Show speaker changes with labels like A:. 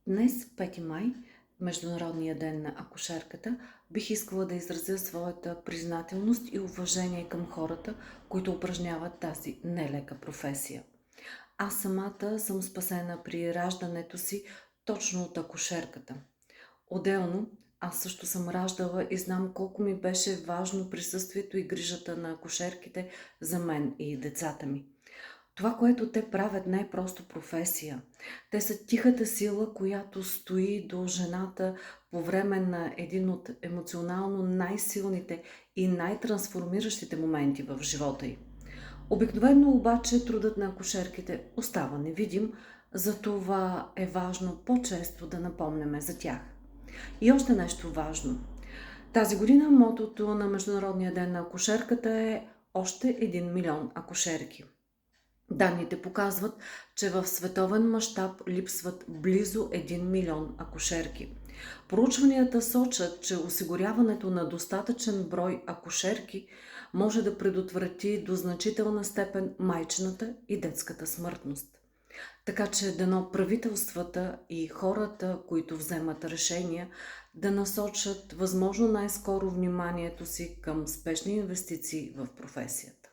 A: Днес, 5 май, Международния ден на акушерката, бих искала да изразя своята признателност и уважение към хората, които упражняват тази нелека професия. Аз самата съм спасена при раждането си точно от акушерката. Отделно, аз също съм раждала и знам колко ми беше важно присъствието и грижата на акушерките за мен и децата ми. Това, което те правят, не е просто професия. Те са тихата сила, която стои до жената по време на един от емоционално най-силните и най-трансформиращите моменти в живота й. Обикновено обаче трудът на акушерките остава невидим, затова е важно по-често да напомняме за тях. И още нещо важно. Тази година мотото на Международния ден на акушерката е още 1 милион акушерки. Данните показват, че в световен мащаб липсват близо 1 милион акушерки. Проучванията сочат, че осигуряването на достатъчен брой акушерки може да предотврати до значителна степен майчината и детската смъртност. Така че дано правителствата и хората, които вземат решения, да насочат възможно най-скоро вниманието си към спешни инвестиции в професията.